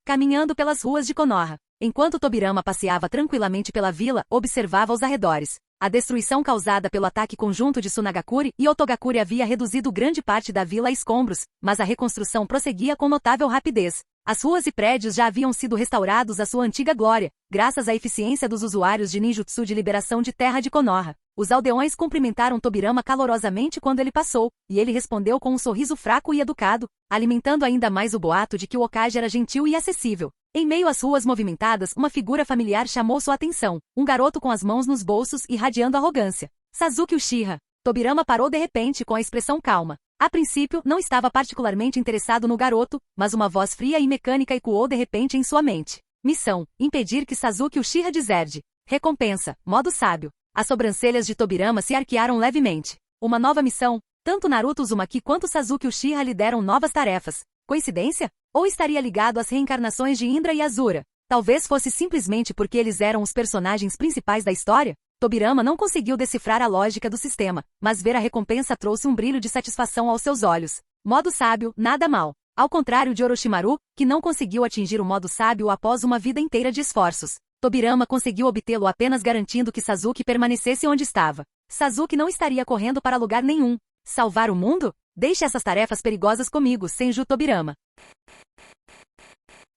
Caminhando pelas ruas de Konoha, enquanto Tobirama passeava tranquilamente pela vila, observava os arredores. A destruição causada pelo ataque conjunto de Tsunagakure e Otogakure havia reduzido grande parte da vila a escombros, mas a reconstrução prosseguia com notável rapidez. As ruas e prédios já haviam sido restaurados à sua antiga glória, graças à eficiência dos usuários de ninjutsu de liberação de terra de Konoha. Os aldeões cumprimentaram Tobirama calorosamente quando ele passou, e ele respondeu com um sorriso fraco e educado, alimentando ainda mais o boato de que o Hokage era gentil e acessível. Em meio às ruas movimentadas, uma figura familiar chamou sua atenção, um garoto com as mãos nos bolsos e irradiando arrogância. Sasuke Uchiha. Tobirama parou de repente com a expressão calma. A princípio, não estava particularmente interessado no garoto, mas uma voz fria e mecânica ecoou de repente em sua mente. Missão: impedir que Sasuke Uchiha deserde. Recompensa: modo sábio. As sobrancelhas de Tobirama se arquearam levemente. Uma nova missão? Tanto Naruto Uzumaki quanto Sasuke Uchiha lhe deram novas tarefas. Coincidência? Ou estaria ligado às reencarnações de Indra e Azura? Talvez fosse simplesmente porque eles eram os personagens principais da história? Tobirama não conseguiu decifrar a lógica do sistema, mas ver a recompensa trouxe um brilho de satisfação aos seus olhos. Modo sábio, nada mal. Ao contrário de Orochimaru, que não conseguiu atingir o modo sábio após uma vida inteira de esforços. Tobirama conseguiu obtê-lo apenas garantindo que Sasuke permanecesse onde estava. Sasuke não estaria correndo para lugar nenhum. Salvar o mundo? Deixe essas tarefas perigosas comigo, Senju Tobirama.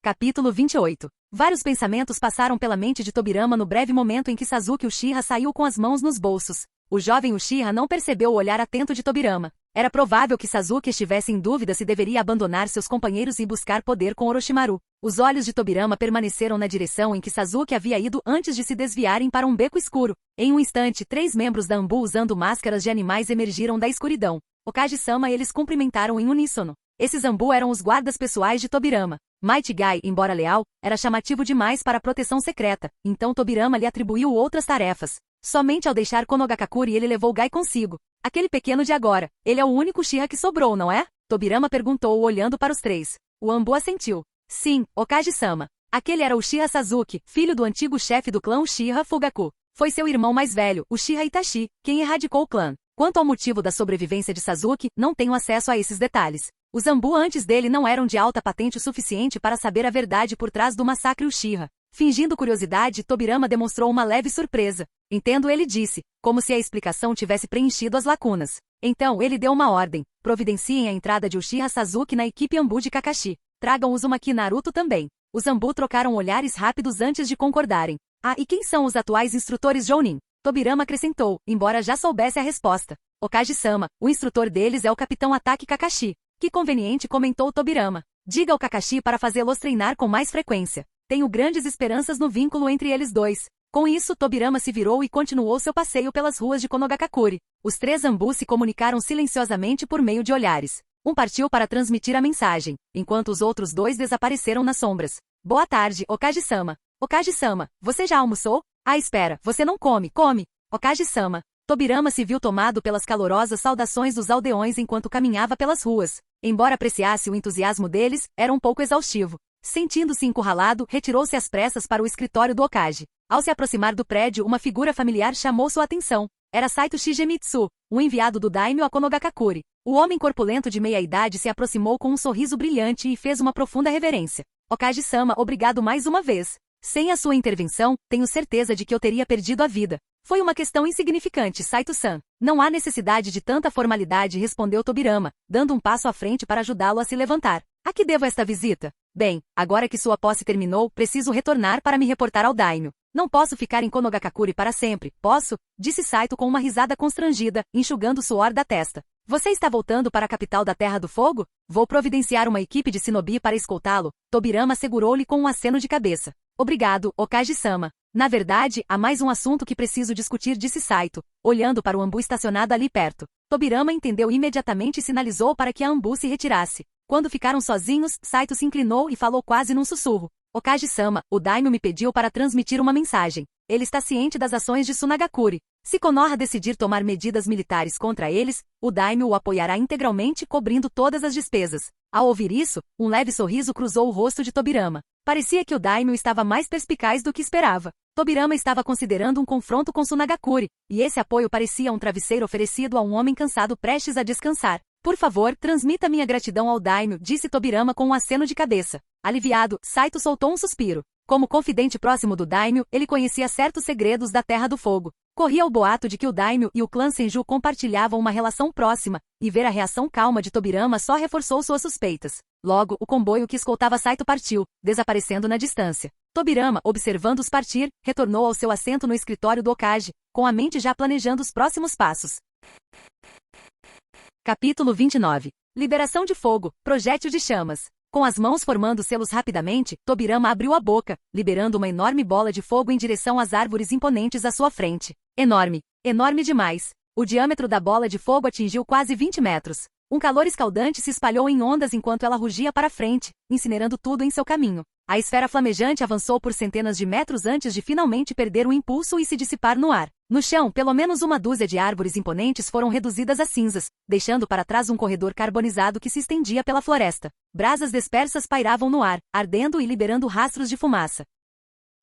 Capítulo 28. Vários pensamentos passaram pela mente de Tobirama no breve momento em que Sasuke Uchiha saiu com as mãos nos bolsos. O jovem Uchiha não percebeu o olhar atento de Tobirama. Era provável que Sasuke estivesse em dúvida se deveria abandonar seus companheiros e buscar poder com Orochimaru. Os olhos de Tobirama permaneceram na direção em que Sasuke havia ido antes de se desviarem para um beco escuro. Em um instante, 3 membros da Anbu usando máscaras de animais emergiram da escuridão. Hokage-sama eles cumprimentaram em uníssono. Esses Anbu eram os guardas pessoais de Tobirama. Might Guy, embora leal, era chamativo demais para a proteção secreta, então Tobirama lhe atribuiu outras tarefas. Somente ao deixar Konogakakure ele levou Guy consigo. Aquele pequeno de agora, ele é o único Uchiha que sobrou, não é? Tobirama perguntou olhando para os 3. O Anbu assentiu. Sim, Hokage-sama. Aquele era Uchiha Sasuke, filho do antigo chefe do clã Uchiha Fugaku. Foi seu irmão mais velho, Uchiha Itachi, quem erradicou o clã. Quanto ao motivo da sobrevivência de Sasuke, não tenho acesso a esses detalhes. Os Anbu antes dele não eram de alta patente o suficiente para saber a verdade por trás do massacre Uchiha. Fingindo curiosidade, Tobirama demonstrou uma leve surpresa. Entendo, ele disse, como se a explicação tivesse preenchido as lacunas. Então ele deu uma ordem. Providenciem a entrada de Uchiha Sasuke na equipe Anbu de Kakashi. Tragam Uzumaki e Naruto também. Os Anbu trocaram olhares rápidos antes de concordarem. Ah, e quem são os atuais instrutores Jounin? Tobirama acrescentou, embora já soubesse a resposta. Hokage-sama, o instrutor deles é o Capitão Ataque Kakashi. Que conveniente, comentou Tobirama. Diga ao Kakashi para fazê-los treinar com mais frequência. Tenho grandes esperanças no vínculo entre eles dois. Com isso, Tobirama se virou e continuou seu passeio pelas ruas de Konogakakure. Os 3 Anbu se comunicaram silenciosamente por meio de olhares. Um partiu para transmitir a mensagem, enquanto os outros 2 desapareceram nas sombras. Boa tarde, Hokage-sama. Hokage-sama, você já almoçou? Ah, espera, você não come, come. Hokage-sama. Tobirama se viu tomado pelas calorosas saudações dos aldeões enquanto caminhava pelas ruas. Embora apreciasse o entusiasmo deles, era um pouco exaustivo. Sentindo-se encurralado, retirou-se às pressas para o escritório do Hokage. Ao se aproximar do prédio, uma figura familiar chamou sua atenção. Era Saito Shigemitsu, um enviado do Daimyo a Konogakakure. O homem corpulento de meia-idade se aproximou com um sorriso brilhante e fez uma profunda reverência. Hokage-sama, obrigado mais uma vez. Sem a sua intervenção, tenho certeza de que eu teria perdido a vida. Foi uma questão insignificante, Saito-san. Não há necessidade de tanta formalidade, respondeu Tobirama, dando um passo à frente para ajudá-lo a se levantar. A que devo esta visita? Bem, agora que sua posse terminou, preciso retornar para me reportar ao Daimyo. Não posso ficar em Konogakakure para sempre, posso? Disse Saito com uma risada constrangida, enxugando o suor da testa. Você está voltando para a capital da Terra do Fogo? Vou providenciar uma equipe de shinobi para escoltá-lo, Tobirama segurou-lhe com um aceno de cabeça. Obrigado, Okage-sama. Na verdade, há mais um assunto que preciso discutir, disse Saito, olhando para o Anbu estacionado ali perto. Tobirama entendeu imediatamente e sinalizou para que a Anbu se retirasse. Quando ficaram sozinhos, Saito se inclinou e falou quase num sussurro. Okage-sama, o Daimyo me pediu para transmitir uma mensagem. Ele está ciente das ações de Tsunagakure. Se Konoha decidir tomar medidas militares contra eles, o Daimyo o apoiará integralmente, cobrindo todas as despesas. Ao ouvir isso, um leve sorriso cruzou o rosto de Tobirama. Parecia que o Daimyo estava mais perspicaz do que esperava. Tobirama estava considerando um confronto com Tsunagakure, e esse apoio parecia um travesseiro oferecido a um homem cansado prestes a descansar. Por favor, transmita minha gratidão ao Daimyo, disse Tobirama com um aceno de cabeça. Aliviado, Saito soltou um suspiro. Como confidente próximo do Daimyo, ele conhecia certos segredos da Terra do Fogo. Corria o boato de que o Daimyo e o clã Senju compartilhavam uma relação próxima, e ver a reação calma de Tobirama só reforçou suas suspeitas. Logo, o comboio que escoltava Saito partiu, desaparecendo na distância. Tobirama, observando-os partir, retornou ao seu assento no escritório do Okage, com a mente já planejando os próximos passos. Capítulo 29. Liberação de fogo, projétil de chamas. Com as mãos formando selos rapidamente, Tobirama abriu a boca, liberando uma enorme bola de fogo em direção às árvores imponentes à sua frente. Enorme. Enorme demais. O diâmetro da bola de fogo atingiu quase 20 metros. Um calor escaldante se espalhou em ondas enquanto ela rugia para frente, incinerando tudo em seu caminho. A esfera flamejante avançou por centenas de metros antes de finalmente perder o impulso e se dissipar no ar. No chão, pelo menos uma dúzia de árvores imponentes foram reduzidas a cinzas, deixando para trás um corredor carbonizado que se estendia pela floresta. Brasas dispersas pairavam no ar, ardendo e liberando rastros de fumaça.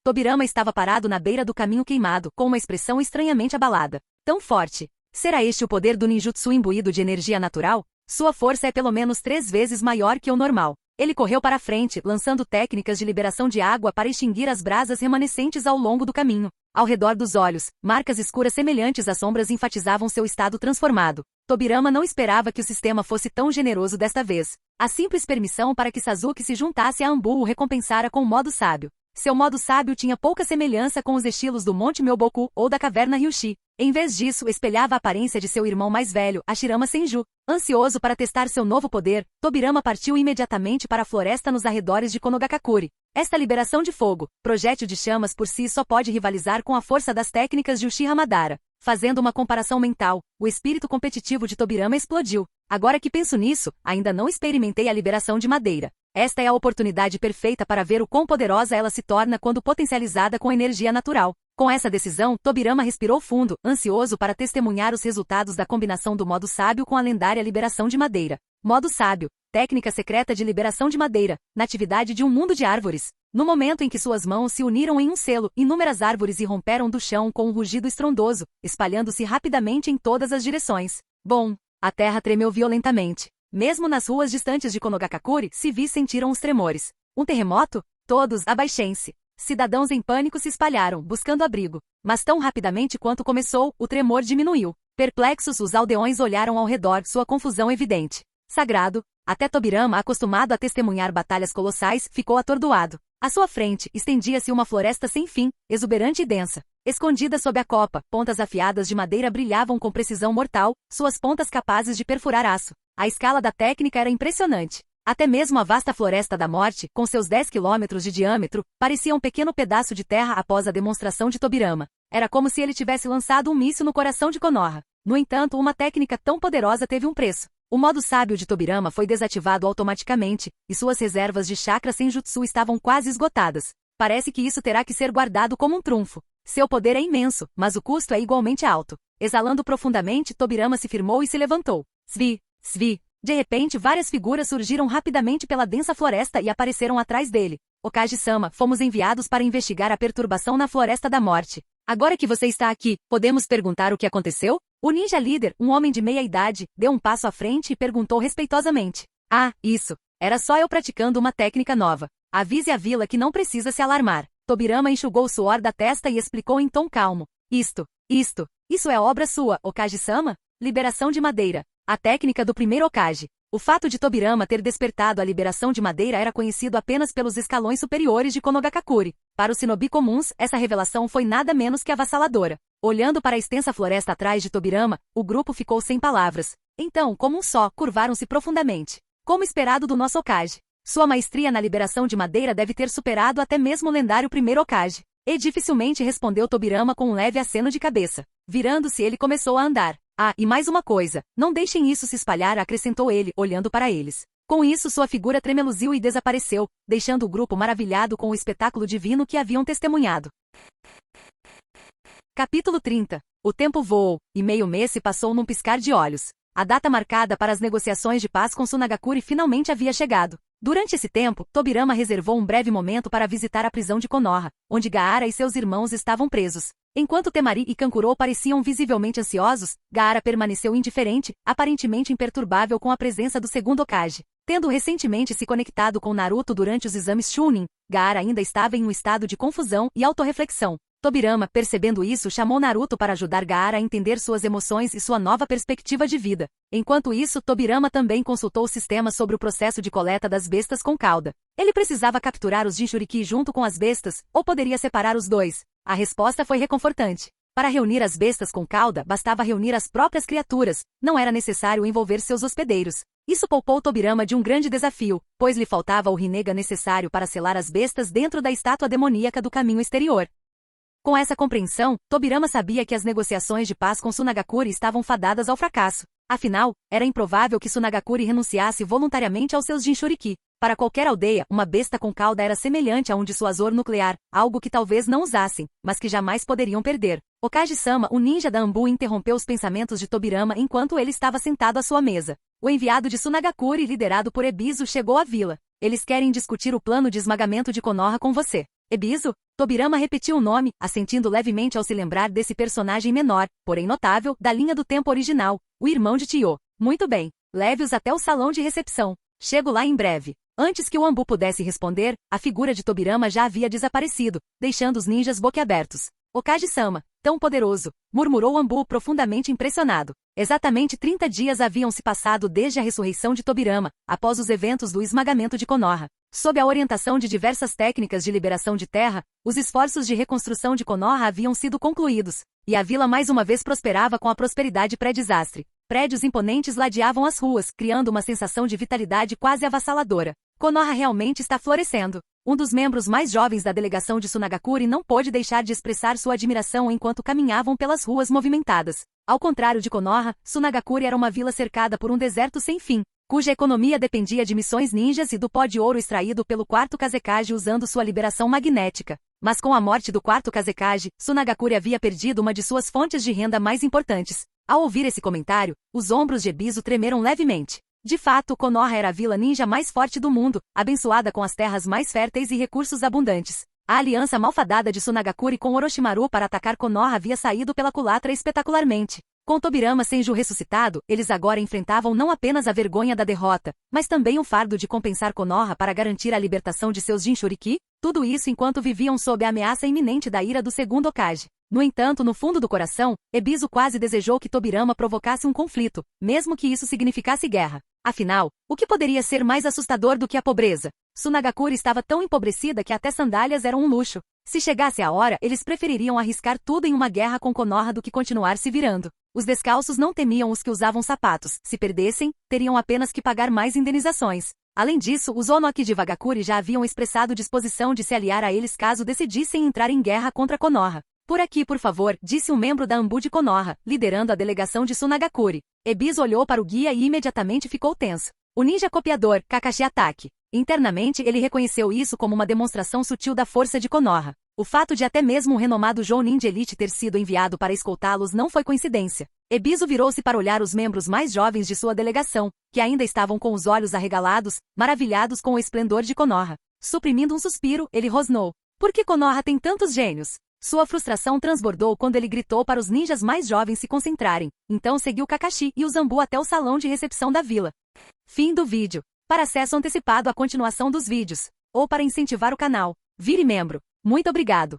Tobirama estava parado na beira do caminho queimado, com uma expressão estranhamente abalada. Tão forte. Será este o poder do ninjutsu imbuído de energia natural? Sua força é pelo menos 3 vezes maior que o normal. Ele correu para frente, lançando técnicas de liberação de água para extinguir as brasas remanescentes ao longo do caminho. Ao redor dos olhos, marcas escuras semelhantes a sombras enfatizavam seu estado transformado. Tobirama não esperava que o sistema fosse tão generoso desta vez. A simples permissão para que Sasuke se juntasse a Anbu o recompensara com o modo sábio. Seu modo sábio tinha pouca semelhança com os estilos do Monte Myoboku ou da Caverna Ryushi. Em vez disso, espelhava a aparência de seu irmão mais velho, Hashirama Senju. Ansioso para testar seu novo poder, Tobirama partiu imediatamente para a floresta nos arredores de Konogakakure. Esta liberação de fogo, projétil de chamas por si só pode rivalizar com a força das técnicas de Uchiha Madara. Fazendo uma comparação mental, o espírito competitivo de Tobirama explodiu. Agora que penso nisso, ainda não experimentei a liberação de madeira. Esta é a oportunidade perfeita para ver o quão poderosa ela se torna quando potencializada com energia natural. Com essa decisão, Tobirama respirou fundo, ansioso para testemunhar os resultados da combinação do modo sábio com a lendária liberação de madeira. Modo sábio, técnica secreta de liberação de madeira, natividade de um mundo de árvores. No momento em que suas mãos se uniram em um selo, inúmeras árvores irromperam do chão com um rugido estrondoso, espalhando-se rapidamente em todas as direções. Bom, a terra tremeu violentamente. Mesmo nas ruas distantes de Konogakakure, civis sentiram os tremores. Um terremoto? Todos, abaixem-se. Cidadãos em pânico se espalharam, buscando abrigo. Mas tão rapidamente quanto começou, o tremor diminuiu. Perplexos, os aldeões olharam ao redor, sua confusão evidente. Sagrado, até Tobirama, acostumado a testemunhar batalhas colossais, ficou atordoado. À sua frente, estendia-se uma floresta sem fim, exuberante e densa. Escondida sob a copa, pontas afiadas de madeira brilhavam com precisão mortal, suas pontas capazes de perfurar aço. A escala da técnica era impressionante. Até mesmo a vasta Floresta da Morte, com seus 10 quilômetros de diâmetro, parecia um pequeno pedaço de terra após a demonstração de Tobirama. Era como se ele tivesse lançado um míssil no coração de Konoha. No entanto, uma técnica tão poderosa teve um preço. O modo sábio de Tobirama foi desativado automaticamente, e suas reservas de chakra senjutsu estavam quase esgotadas. Parece que isso terá que ser guardado como um trunfo. Seu poder é imenso, mas o custo é igualmente alto. Exalando profundamente, Tobirama se firmou e se levantou. Svi, Svi. De repente, várias figuras surgiram rapidamente pela densa floresta e apareceram atrás dele. Okage-sama, fomos enviados para investigar a perturbação na Floresta da Morte. Agora que você está aqui, podemos perguntar o que aconteceu? O ninja líder, um homem de meia idade, deu um passo à frente e perguntou respeitosamente. Ah, isso. Era só eu praticando uma técnica nova. Avise a vila que não precisa se alarmar. Tobirama enxugou o suor da testa e explicou em tom calmo. Isso é obra sua, Okage-sama? Liberação de madeira. A técnica do primeiro Okage. O fato de Tobirama ter despertado a liberação de madeira era conhecido apenas pelos escalões superiores de Konogakakure. Para os shinobi comuns, essa revelação foi nada menos que avassaladora. Olhando para a extensa floresta atrás de Tobirama, o grupo ficou sem palavras. Então, como um só, curvaram-se profundamente. Como esperado do nosso Hokage. Sua maestria na liberação de madeira deve ter superado até mesmo o lendário primeiro Hokage. E dificilmente respondeu Tobirama com um leve aceno de cabeça. Virando-se, ele começou a andar. Ah, e mais uma coisa. Não deixem isso se espalhar, acrescentou ele, olhando para eles. Com isso, sua figura tremeluziu e desapareceu, deixando o grupo maravilhado com o espetáculo divino que haviam testemunhado. Capítulo 30. O tempo voou, e meio mês se passou num piscar de olhos. A data marcada para as negociações de paz com Tsunagakure finalmente havia chegado. Durante esse tempo, Tobirama reservou um breve momento para visitar a prisão de Konoha, onde Gaara e seus irmãos estavam presos. Enquanto Temari e Kankuro pareciam visivelmente ansiosos, Gaara permaneceu indiferente, aparentemente imperturbável com a presença do segundo Hokage. Tendo recentemente se conectado com Naruto durante os exames Chunin, Gaara ainda estava em um estado de confusão e autorreflexão. Tobirama, percebendo isso, chamou Naruto para ajudar Gaara a entender suas emoções e sua nova perspectiva de vida. Enquanto isso, Tobirama também consultou o sistema sobre o processo de coleta das bestas com cauda. Ele precisava capturar os Jinchuriki junto com as bestas, ou poderia separar os dois? A resposta foi reconfortante. Para reunir as bestas com cauda, bastava reunir as próprias criaturas, não era necessário envolver seus hospedeiros. Isso poupou Tobirama de um grande desafio, pois lhe faltava o Rinnegan necessário para selar as bestas dentro da estátua demoníaca do caminho exterior. Com essa compreensão, Tobirama sabia que as negociações de paz com Tsunagakure estavam fadadas ao fracasso. Afinal, era improvável que Tsunagakure renunciasse voluntariamente aos seus Jinchuriki. Para qualquer aldeia, uma besta com cauda era semelhante a um dissuasor nuclear, algo que talvez não usassem, mas que jamais poderiam perder. Okage-sama, o ninja da Anbu, interrompeu os pensamentos de Tobirama enquanto ele estava sentado à sua mesa. O enviado de Tsunagakure, liderado por Ebisu, chegou à vila. Eles querem discutir o plano de esmagamento de Konoha com você. Ebisu? Tobirama repetiu o nome, assentindo levemente ao se lembrar desse personagem menor, porém notável, da linha do tempo original, o irmão de Tio. Muito bem, leve-os até o salão de recepção. Chego lá em breve. Antes que o Anbu pudesse responder, a figura de Tobirama já havia desaparecido, deixando os ninjas boquiabertos. Okage-sama, tão poderoso, murmurou Anbu profundamente impressionado. Exatamente 30 dias haviam se passado desde a ressurreição de Tobirama, após os eventos do esmagamento de Konoha. Sob a orientação de diversas técnicas de liberação de terra, os esforços de reconstrução de Konoha haviam sido concluídos, e a vila mais uma vez prosperava com a prosperidade pré-desastre. Prédios imponentes ladeavam as ruas, criando uma sensação de vitalidade quase avassaladora. Konoha realmente está florescendo. Um dos membros mais jovens da delegação de Tsunagakure não pôde deixar de expressar sua admiração enquanto caminhavam pelas ruas movimentadas. Ao contrário de Konoha, Tsunagakure era uma vila cercada por um deserto sem fim, cuja economia dependia de missões ninjas e do pó de ouro extraído pelo quarto Kazekage usando sua liberação magnética. Mas com a morte do quarto Kazekage, Tsunagakure havia perdido uma de suas fontes de renda mais importantes. Ao ouvir esse comentário, os ombros de Ebisu tremeram levemente. De fato, Konoha era a vila ninja mais forte do mundo, abençoada com as terras mais férteis e recursos abundantes. A aliança malfadada de Tsunagakure com Orochimaru para atacar Konoha havia saído pela culatra espetacularmente. Com Tobirama Senju ressuscitado, eles agora enfrentavam não apenas a vergonha da derrota, mas também o fardo de compensar Konoha para garantir a libertação de seus Jinchuriki, tudo isso enquanto viviam sob a ameaça iminente da ira do segundo Hokage. No entanto, no fundo do coração, Ebisu quase desejou que Tobirama provocasse um conflito, mesmo que isso significasse guerra. Afinal, o que poderia ser mais assustador do que a pobreza? Tsunagakure estava tão empobrecida que até sandálias eram um luxo. Se chegasse a hora, eles prefeririam arriscar tudo em uma guerra com Konoha do que continuar se virando. Os descalços não temiam os que usavam sapatos. Se perdessem, teriam apenas que pagar mais indenizações. Além disso, os Onoki de Vagakure já haviam expressado disposição de se aliar a eles caso decidissem entrar em guerra contra Konoha. Por aqui, por favor, disse um membro da Anbu de Konoha, liderando a delegação de Tsunagakure. Ebisu olhou para o guia e imediatamente ficou tenso. O ninja copiador, Kakashi Atake. Internamente, ele reconheceu isso como uma demonstração sutil da força de Konoha. O fato de até mesmo o renomado Jounin de Elite ter sido enviado para escoltá-los não foi coincidência. Ebisu virou-se para olhar os membros mais jovens de sua delegação, que ainda estavam com os olhos arregalados, maravilhados com o esplendor de Konoha. Suprimindo um suspiro, ele rosnou. Por que Konoha tem tantos gênios? Sua frustração transbordou quando ele gritou para os ninjas mais jovens se concentrarem. Então seguiu Kakashi e o Zanbu até o salão de recepção da vila. Fim do vídeo. Para acesso antecipado à continuação dos vídeos, ou para incentivar o canal, vire membro. Muito obrigado.